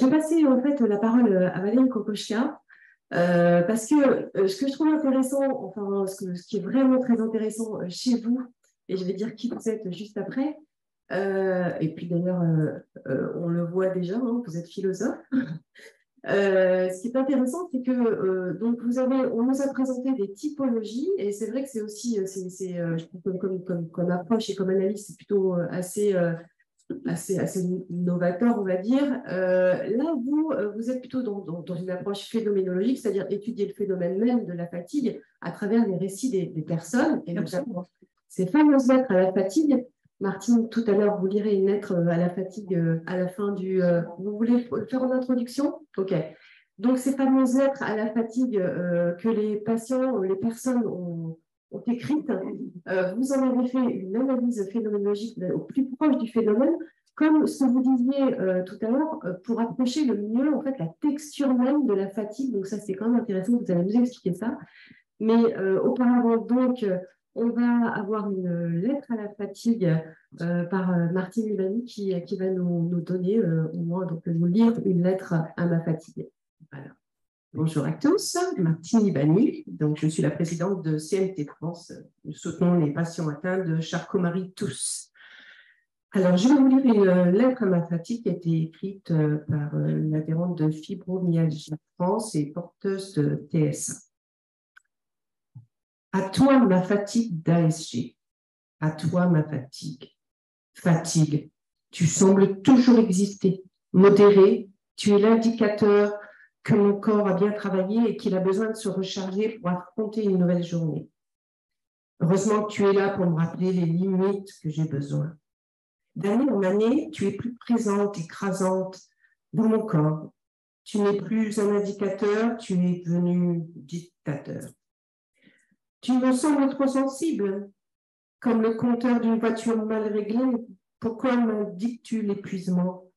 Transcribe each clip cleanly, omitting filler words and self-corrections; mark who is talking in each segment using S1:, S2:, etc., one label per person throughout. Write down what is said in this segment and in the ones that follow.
S1: vais passer en fait la parole à Valérie Kokoschka parce que ce que je trouve intéressant, enfin ce qui est vraiment très intéressant chez vous, et je vais dire qui vous êtes juste après, et puis d'ailleurs on le voit déjà, hein, vous êtes philosophe. Ce qui est intéressant, c'est que donc on nous a présenté des typologies, et c'est vrai que c'est aussi, je trouve comme approche et comme analyse, c'est plutôt assez novateur, on va dire. Là, vous êtes plutôt dans une approche phénoménologique, c'est-à-dire étudier le phénomène même de la fatigue à travers les récits des personnes, et notamment ces fameuses lettres à la fatigue. Martine, tout à l'heure, vous lirez une lettre à la fatigue à la fin du... vous voulez le faire en introduction? Ok. Donc, ces fameuses lettres à la fatigue que les patients, les personnes ont écrites, vous en avez fait une analyse phénoménologique au plus proche du phénomène, comme ce que vous disiez tout à l'heure, pour approcher le mieux en fait la texture même de la fatigue. Donc ça, c'est quand même intéressant, vous allez nous expliquer ça. Mais auparavant, donc, on va avoir une lettre à la fatigue par Martine Libani qui va nous donner, au moins, donc, nous lire une lettre à ma fatigue. Voilà. Bonjour à tous, Martine Libani. Donc, je suis la présidente de CMT France. Nous soutenons les patients atteints de Charcot-Marie-Tooth. Alors, je vais vous lire une lettre à ma fatigue qui a été écrite par l'adhérente de Fibromyalgie France et porteuse de TSA. À toi, ma fatigue d'ASG. À toi, ma fatigue. Fatigue. Tu sembles toujours exister. Modéré, tu es l'indicateur que mon corps a bien travaillé et qu'il a besoin de se recharger pour affronter une nouvelle journée. Heureusement que tu es là pour me rappeler les limites que j'ai besoin. D'année en année, tu es plus présente, écrasante dans mon corps. Tu n'es plus un indicateur, tu es devenu dictateur. Tu me sembles trop sensible, comme le compteur d'une voiture mal réglée. Pourquoi m'indiques-tu l'épuisement?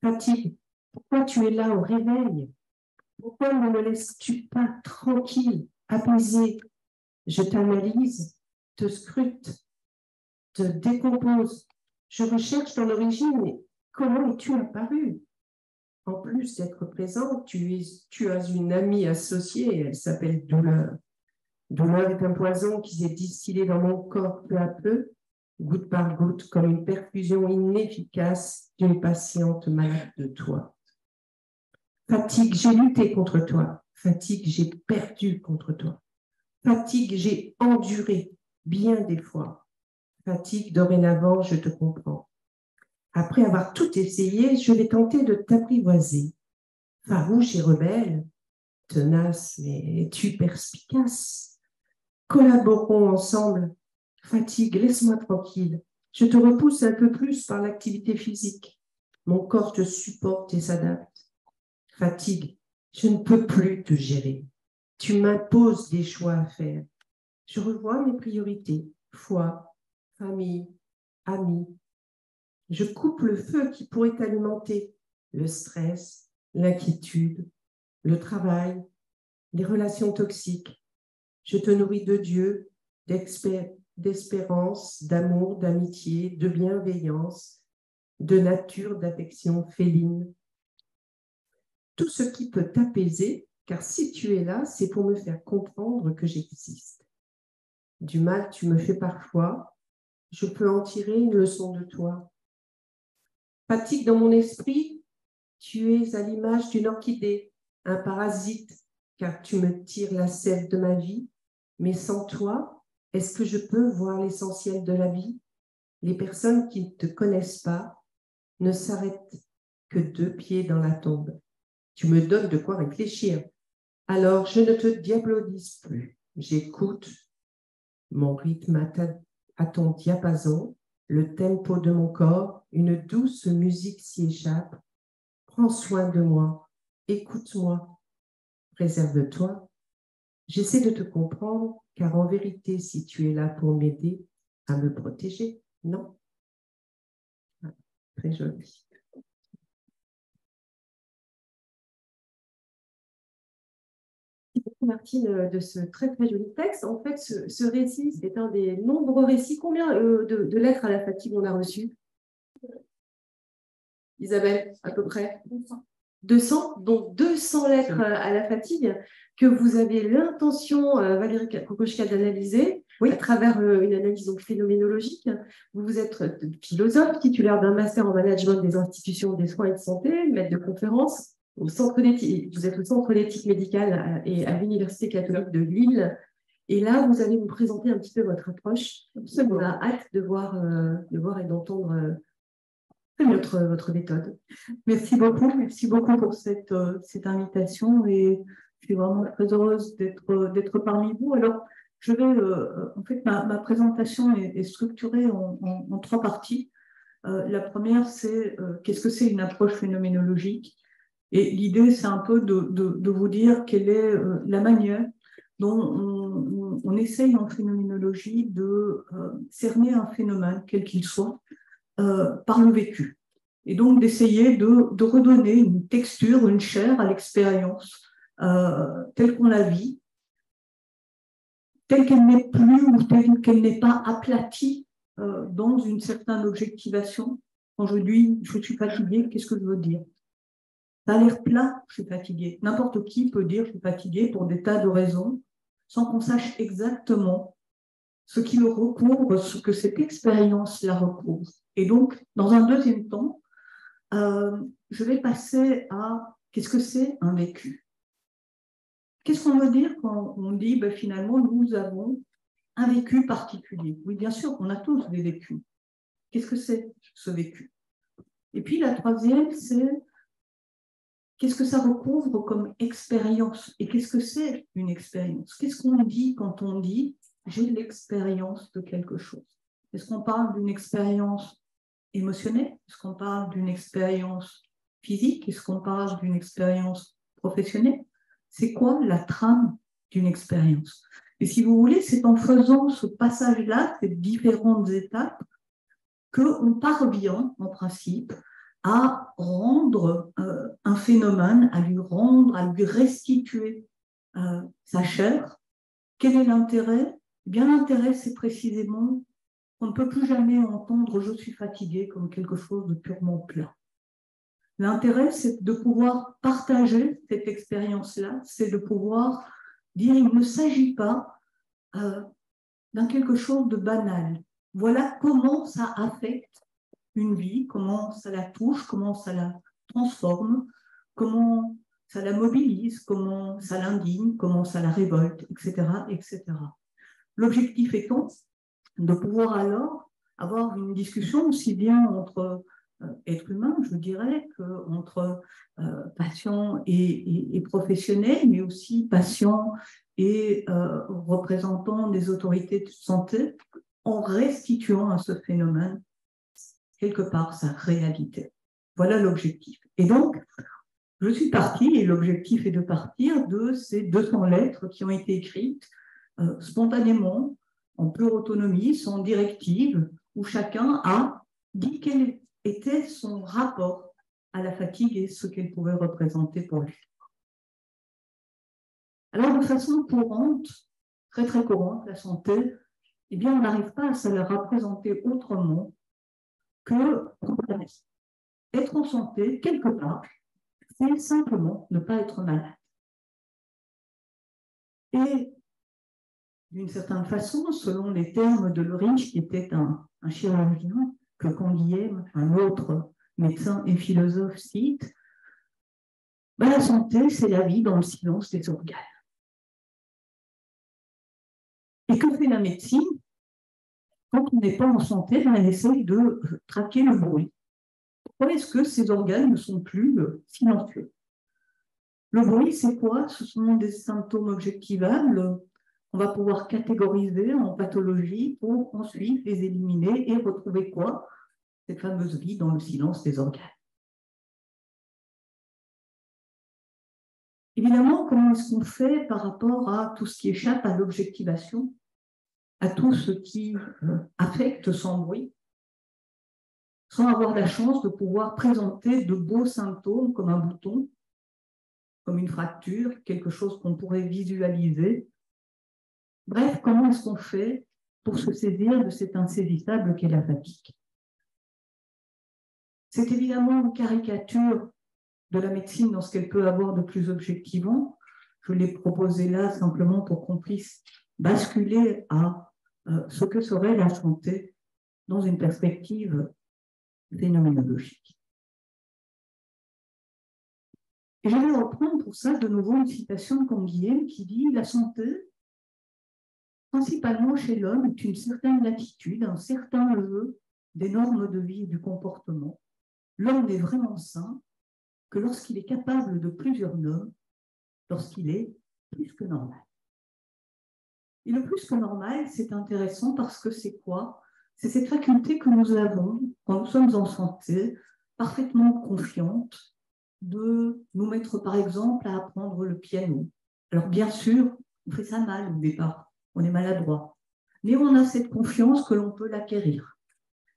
S1: Fatigue, pourquoi tu es là au réveil? Pourquoi ne me laisses-tu pas tranquille, apaisé? Je t'analyse, te scrute, te décompose. Je recherche ton origine. Comment es-tu apparu? En plus d'être présente, tu as une amie associée, elle s'appelle douleur. Douleur est un poison qui s'est distillé dans mon corps peu à peu, goutte par goutte, comme une perfusion inefficace d'une patiente malade de toi. Fatigue, j'ai lutté contre toi. Fatigue, j'ai perdu contre toi. Fatigue, j'ai enduré bien des fois. Fatigue, dorénavant, je te comprends. Après avoir tout essayé, je vais tenter de t'apprivoiser. Farouche et rebelle, tenace, mais es-tu perspicace? Collaborons ensemble. Fatigue, laisse-moi tranquille. Je te repousse un peu plus par l'activité physique. Mon corps te supporte et s'adapte. Fatigue, je ne peux plus te gérer. Tu m'imposes des choix à faire. Je revois mes priorités. Foi, famille, amis. Je coupe le feu qui pourrait alimenter le stress, l'inquiétude, le travail, les relations toxiques. Je te nourris de Dieu, d'espérance, d'amour, d'amitié, de bienveillance, de nature, d'affection féline. Tout ce qui peut t'apaiser, car si tu es là, c'est pour me faire comprendre que j'existe. Du mal, tu me fais parfois, je peux en tirer une leçon de toi. Fatigue dans mon esprit, tu es à l'image d'une orchidée, un parasite, car tu me tires la sève de ma vie, mais sans toi, est-ce que je peux voir l'essentiel de la vie? Les personnes qui ne te connaissent pas ne s'arrêtent que 2 pieds dans la tombe. Tu me donnes de quoi réfléchir. Alors, je ne te diabolise plus. J'écoute mon rythme à ton diapason, le tempo de mon corps, une douce musique s'y échappe. Prends soin de moi, écoute-moi, préserve-toi. J'essaie de te comprendre, car en vérité, si tu es là pour m'aider à me protéger, non. Très joli. Martine, de ce très très joli texte. En fait, ce récit, c'est un des nombreux récits. Combien de lettres à la fatigue on a reçues? Isabelle, à peu près 200, donc 200 lettres à la fatigue que vous avez l'intention, Valérie Kokoschka, d'analyser à travers une analyse donc, phénoménologique. Vous êtes philosophe, titulaire d'un master en management des institutions des soins et de santé, maître de conférence au centre d'éthique. Vous êtes au centre d'éthique médicale et à l'Université catholique de Lille. Et là, vous allez vous présenter un petit peu votre approche. On a hâte de voir et d'entendre votre méthode.
S2: Merci beaucoup pour cette invitation et je suis vraiment très heureuse d'être parmi vous. Alors, je vais, en fait, ma présentation est structurée en trois parties. La première, c'est qu'est-ce que c'est une approche phénoménologique? Et l'idée, c'est un peu de vous dire quelle est la manière dont on essaye en phénoménologie de cerner un phénomène, quel qu'il soit, par le vécu. Et donc d'essayer de redonner une texture, une chair à l'expérience telle qu'on la vit, telle qu'elle n'est plus ou telle qu'elle n'est pas aplatie dans une certaine objectivation. Quand je dis je suis fatiguée, qu'est-ce que je veux dire? Ça a l'air plat, je suis fatiguée. N'importe qui peut dire je suis fatiguée pour des tas de raisons, sans qu'on sache exactement ce qui le recouvre, ce que cette expérience la recouvre. Et donc, dans un deuxième temps, je vais passer à qu'est-ce que c'est un vécu? Qu'est-ce qu'on veut dire quand on dit finalement nous avons un vécu particulier? Oui, bien sûr, on a tous des vécus. Qu'est-ce que c'est ce vécu? Et puis la troisième, c'est qu'est-ce que ça recouvre comme expérience? Et qu'est-ce que c'est une expérience? Qu'est-ce qu'on dit quand on dit j'ai l'expérience de quelque chose? Est-ce qu'on parle d'une expérience émotionnelle? Est-ce qu'on parle d'une expérience physique? Est-ce qu'on parle d'une expérience professionnelle? C'est quoi la trame d'une expérience? Et si vous voulez, c'est en faisant ce passage-là, ces différentes étapes, qu'on parvient, en principe, à rendre un phénomène, à lui restituer sa chair. Quel est l'intérêt? Eh bien, l'intérêt, c'est précisément qu'on ne peut plus jamais entendre « je suis fatigué » comme quelque chose de purement plat. L'intérêt, c'est de pouvoir partager cette expérience-là, c'est de pouvoir dire il ne s'agit pas d'un quelque chose de banal. Voilà comment ça affecte une vie, comment ça la touche, comment ça la transforme, comment ça la mobilise, comment ça l'indigne, comment ça la révolte, etc., etc. L'objectif étant de pouvoir alors avoir une discussion aussi bien entre êtres humains, je dirais, qu'entre patients et professionnels, mais aussi patients et représentants des autorités de santé, en restituant à ce phénomène quelque part sa réalité. Voilà l'objectif. Et donc, je suis partie, et l'objectif est de partir de ces 200 lettres qui ont été écrites spontanément, en pure autonomie, sans directive, où chacun a dit quel était son rapport à la fatigue et ce qu'elle pouvait représenter pour lui. Alors, de façon courante, très très courante, la santé, eh bien, on n'arrive pas à se la représenter autrement que être en santé, quelque part, c'est simplement ne pas être malade. Et d'une certaine façon, selon les termes de Ulrich, qui était un chirurgien que Canguilhem, un autre médecin et philosophe, cite, la santé, c'est la vie dans le silence des organes. Et que fait la médecine? Quand on n'est pas en santé, elle essaye de traquer le bruit. Pourquoi est-ce que ces organes ne sont plus silencieux? Le bruit, c'est quoi? Ce sont des symptômes objectivables qu'on va pouvoir catégoriser en pathologie pour ensuite les éliminer et retrouver quoi? Cette fameuse vie dans le silence des organes. Évidemment, comment est-ce qu'on fait par rapport à tout ce qui échappe à l'objectivation, à tout ce qui affecte sans bruit, sans avoir la chance de pouvoir présenter de beaux symptômes comme un bouton, comme une fracture, quelque chose qu'on pourrait visualiser. Bref, comment est-ce qu'on fait pour se saisir de cet insaisissable qu'est la fatigue? C'est évidemment une caricature de la médecine dans ce qu'elle peut avoir de plus objectivant. Je l'ai proposé là simplement pour qu'on puisse basculer à ce que serait la santé dans une perspective phénoménologique. Et je vais reprendre pour ça de nouveau une citation de Canguilhem qui dit « La santé, principalement chez l'homme, est une certaine latitude, un certain jeu des normes de vie et du comportement. L'homme n'est vraiment sain que lorsqu'il est capable de plusieurs normes, lorsqu'il est plus que normal. » Et le plus que normal, c'est intéressant parce que c'est quoi? C'est cette faculté que nous avons, quand nous sommes en santé, parfaitement confiante, de nous mettre par exemple à apprendre le piano. Alors bien sûr, on fait ça mal au départ, on est maladroit, mais on a cette confiance que l'on peut l'acquérir.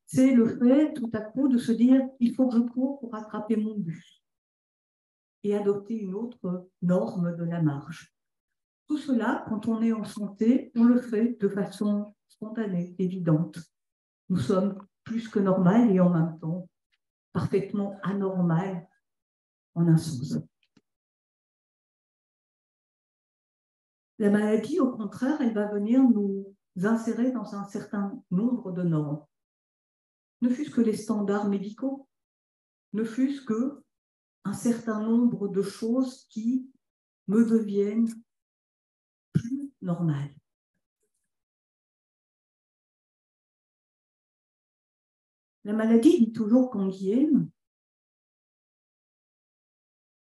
S2: C'est le fait tout à coup de se dire « il faut que je cours pour rattraper mon bus » et adopter une autre norme de la marche. Tout cela, quand on est en santé, on le fait de façon spontanée, évidente. Nous sommes plus que normal et en même temps parfaitement anormal en un sens. La maladie, au contraire, elle va venir nous insérer dans un certain nombre de normes. Ne fût-ce que les standards médicaux, ne fût-ce que un certain nombre de choses qui me deviennent plus normales. La maladie, dit toujours Canguilhem,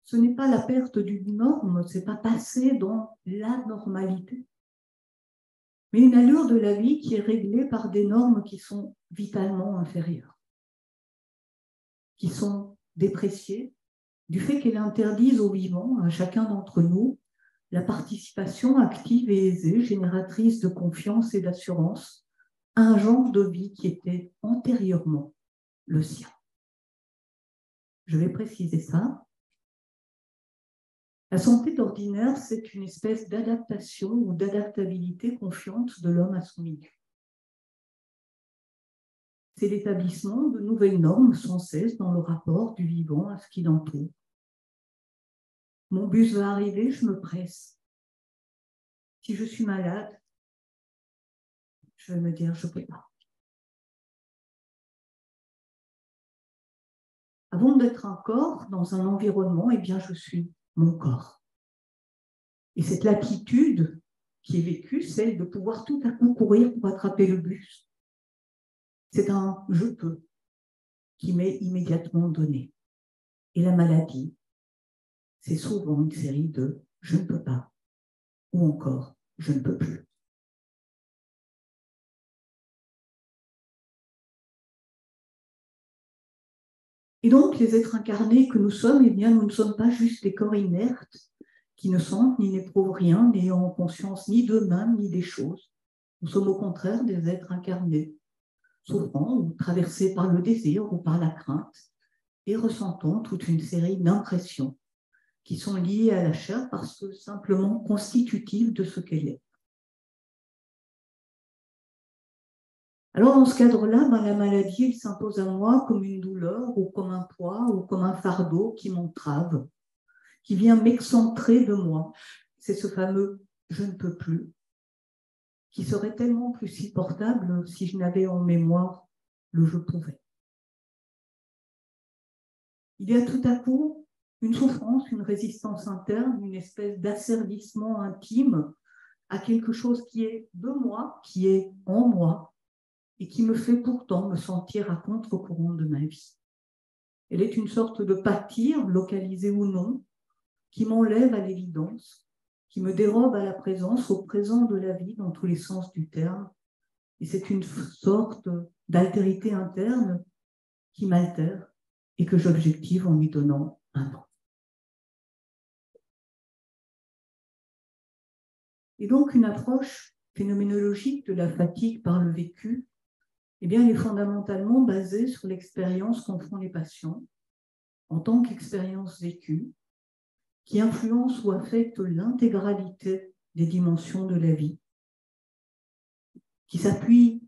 S2: ce n'est pas la perte d'une norme, ce n'est pas passer dans la normalité, mais une allure de la vie qui est réglée par des normes qui sont vitalement inférieures, qui sont dépréciées, du fait qu'elle interdise aux vivants, à chacun d'entre nous, la participation active et aisée, génératrice de confiance et d'assurance, à un genre de vie qui était antérieurement le sien. Je vais préciser ça. La santé d'ordinaire, c'est une espèce d'adaptation ou d'adaptabilité confiante de l'homme à son milieu. C'est l'établissement de nouvelles normes sans cesse dans le rapport du vivant à ce qui l'entoure. Mon bus va arriver, je me presse. Si je suis malade, je vais me dire, je ne peux pas. Avant d'être un corps dans un environnement, eh bien, je suis mon corps. Et cette latitude qui est vécue, celle de pouvoir tout à coup courir pour attraper le bus, c'est un « je peux » qui m'est immédiatement donné. Et la maladie, c'est souvent une série de « je ne peux pas » ou encore « je ne peux plus ». Et donc, les êtres incarnés que nous sommes, eh bien, nous ne sommes pas juste des corps inertes qui ne sentent ni n'éprouvent rien, n'ayant conscience ni d'eux-mêmes ni des choses. Nous sommes au contraire des êtres incarnés, souffrant ou traversés par le désir ou par la crainte, et ressentant toute une série d'impressions qui sont liées à la chair parce que simplement constitutives de ce qu'elle est. Alors, dans ce cadre-là, la maladie, elle s'impose à moi comme une douleur ou comme un poids ou comme un fardeau qui m'entrave, qui vient m'excentrer de moi. C'est ce fameux « je ne peux plus » qui serait tellement plus supportable si je n'avais en mémoire le « je pouvais ». Il y a tout à coup une souffrance, une résistance interne, une espèce d'asservissement intime à quelque chose qui est de moi, qui est en moi, et qui me fait pourtant me sentir à contre-courant de ma vie. Elle est une sorte de pâtir, localisée ou non, qui m'enlève à l'évidence, qui me dérobe à la présence, au présent de la vie dans tous les sens du terme. Et c'est une sorte d'altérité interne qui m'altère et que j'objective en lui donnant un nom. Et donc une approche phénoménologique de la fatigue par le vécu, eh bien, elle est fondamentalement basée sur l'expérience qu'en font les patients en tant qu'expérience vécue, qui influence ou affecte l'intégralité des dimensions de la vie, qui s'appuie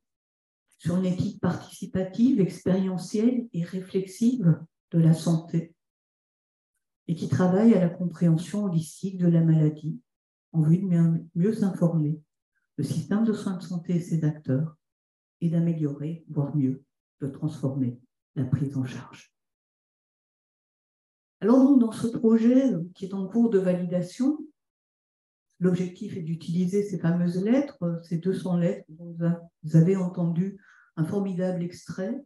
S2: sur une éthique participative, expérientielle et réflexive de la santé, et qui travaille à la compréhension holistique de la maladie en vue de mieux informer le système de soins de santé et ses acteurs et d'améliorer, voire mieux, de transformer la prise en charge. Alors donc, dans ce projet qui est en cours de validation, l'objectif est d'utiliser ces fameuses lettres, ces 200 lettres dont vous avez entendu un formidable extrait,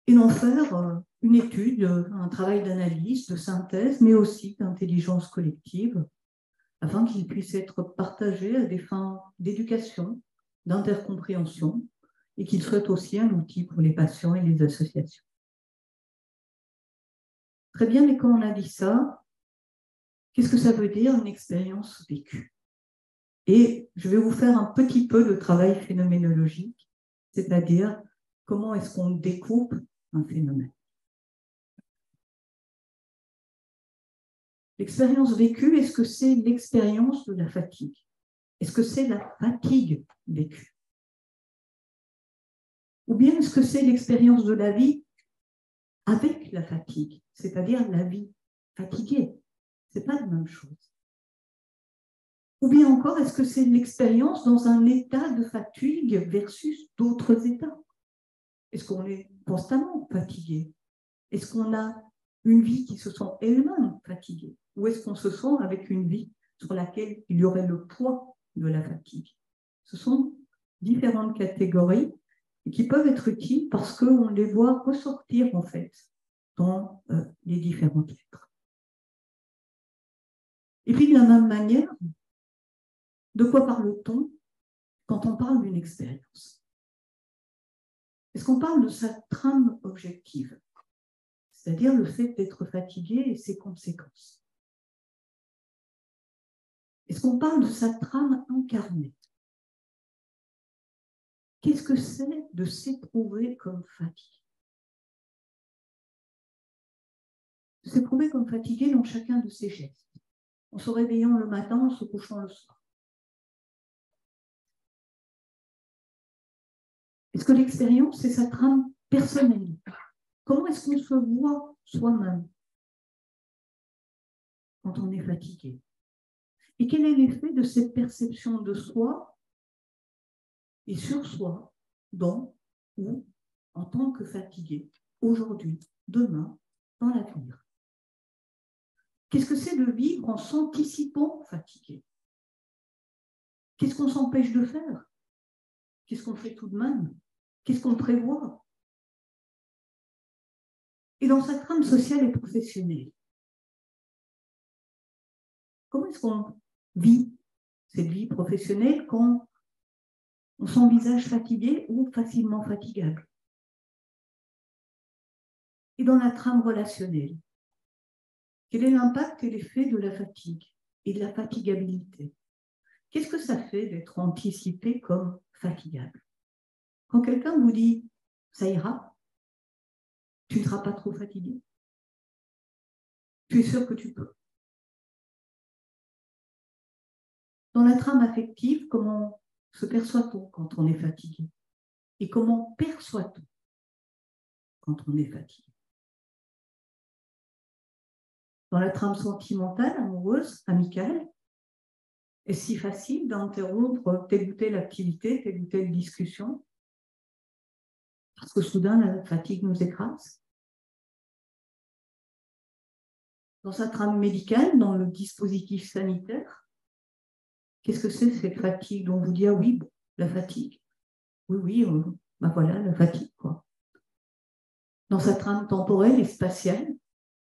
S2: et d'en faire une étude, un travail d'analyse, de synthèse, mais aussi d'intelligence collective, afin qu'il puisse être partagé à des fins d'éducation, d'intercompréhension, et qu'il soit aussi un outil pour les patients et les associations. Très bien, mais quand on a dit ça, qu'est-ce que ça veut dire une expérience vécue? Et je vais vous faire un petit peu de travail phénoménologique, c'est-à-dire comment est-ce qu'on découpe un phénomène. L'expérience vécue, est-ce que c'est l'expérience de la fatigue? Est-ce que c'est la fatigue vécue? Ou bien est-ce que c'est l'expérience de la vie avec la fatigue, c'est-à-dire la vie fatiguée? Ce n'est pas la même chose. Ou bien encore, est-ce que c'est l'expérience dans un état de fatigue versus d'autres états? Est-ce qu'on est constamment fatigué? Est-ce qu'on a une vie qui se sent elle-même fatiguée? Ou est-ce qu'on se sent avec une vie sur laquelle il y aurait le poids de la fatigue? Ce sont différentes catégories et qui peuvent être utiles parce qu'on les voit ressortir en fait dans les différentes lettres. Et puis de la même manière, de quoi parle-t-on quand on parle d'une expérience? Est-ce qu'on parle de sa trame objective, c'est-à-dire le fait d'être fatigué et ses conséquences? Est-ce qu'on parle de sa trame incarnée? Qu'est-ce que c'est de s'éprouver comme fatigué? De s'éprouver comme fatigué dans chacun de ses gestes, en se réveillant le matin, en se couchant le soir. Est-ce que l'expérience, c'est sa trame personnelle? Comment est-ce qu'on se voit soi-même quand on est fatigué? Et quel est l'effet de cette perception de soi et sur soi, dans ou en tant que fatigué, aujourd'hui, demain, dans l'avenir? Qu'est-ce que c'est de vivre en s'anticipant fatigué? Qu'est-ce qu'on s'empêche de faire? Qu'est-ce qu'on fait tout de même? Qu'est-ce qu'on prévoit? Et dans sa trame sociale et professionnelle, comment est-ce qu'on vit cette vie professionnelle quand on s'envisage fatigué ou facilement fatigable? Et dans la trame relationnelle, quel est l'impact et l'effet de la fatigue et de la fatigabilité? Qu'est-ce que ça fait d'être anticipé comme fatigable? Quand quelqu'un vous dit « ça ira », tu ne seras pas trop fatigué? Tu es sûr que tu peux? Dans la trame affective, comment se perçoit-on quand on est fatigué? Et comment perçoit-on quand on est fatigué? Dans la trame sentimentale, amoureuse, amicale, est-ce si facile d'interrompre telle ou telle activité, telle ou telle discussion, parce que soudain la fatigue nous écrase? Dans sa trame médicale, dans le dispositif sanitaire, qu'est-ce que c'est cette fatigue dont on vous dit « ah oui, bon, la fatigue, oui, ben voilà, la fatigue, quoi ». Dans sa trame temporelle et spatiale,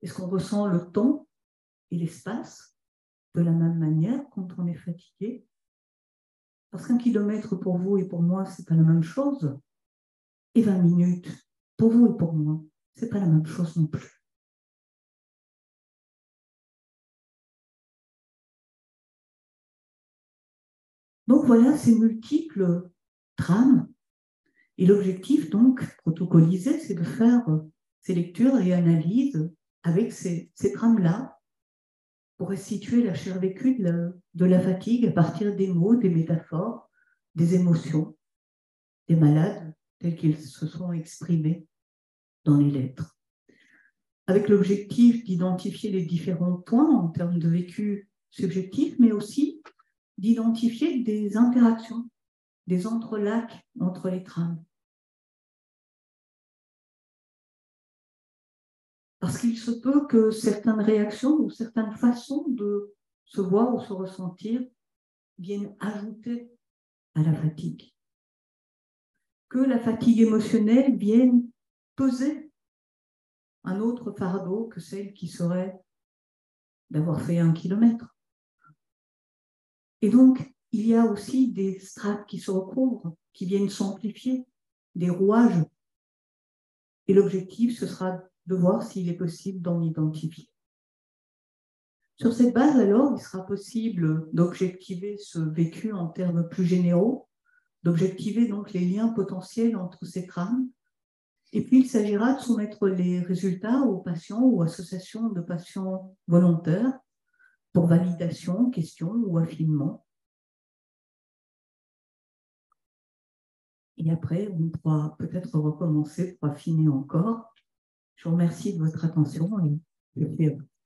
S2: est-ce qu'on ressent le temps et l'espace de la même manière quand on est fatigué? Parce qu'un kilomètre pour vous et pour moi, ce n'est pas la même chose. Et 20 minutes, pour vous et pour moi, ce n'est pas la même chose non plus. Donc voilà ces multiples trames. Et l'objectif, donc, protocolisé, c'est de faire ces lectures et analyses avec ces trames-là pour restituer la chair vécue de la fatigue à partir des mots, des métaphores, des émotions, des malades tels qu'ils se sont exprimés dans les lettres. avec l'objectif d'identifier les différents points en termes de vécu subjectif, mais aussi d'identifier des interactions, des entrelacs entre les trames. Parce qu'il se peut que certaines réactions ou certaines façons de se voir ou se ressentir viennent ajouter à la fatigue. Que la fatigue émotionnelle vienne peser un autre fardeau que celle qui serait d'avoir fait 1 kilomètre. Et donc, il y a aussi des strates qui se recouvrent, qui viennent s'amplifier, des rouages. Et l'objectif, ce sera de voir s'il est possible d'en identifier. Sur cette base, alors, il sera possible d'objectiver ce vécu en termes plus généraux, d'objectiver donc les liens potentiels entre ces trames. Et puis, il s'agira de soumettre les résultats aux patients ou associations de patients volontaires pour validation, question ou affinement. Et après, on pourra peut-être recommencer pour affiner encore. Je vous remercie de votre attention et je suis à vous.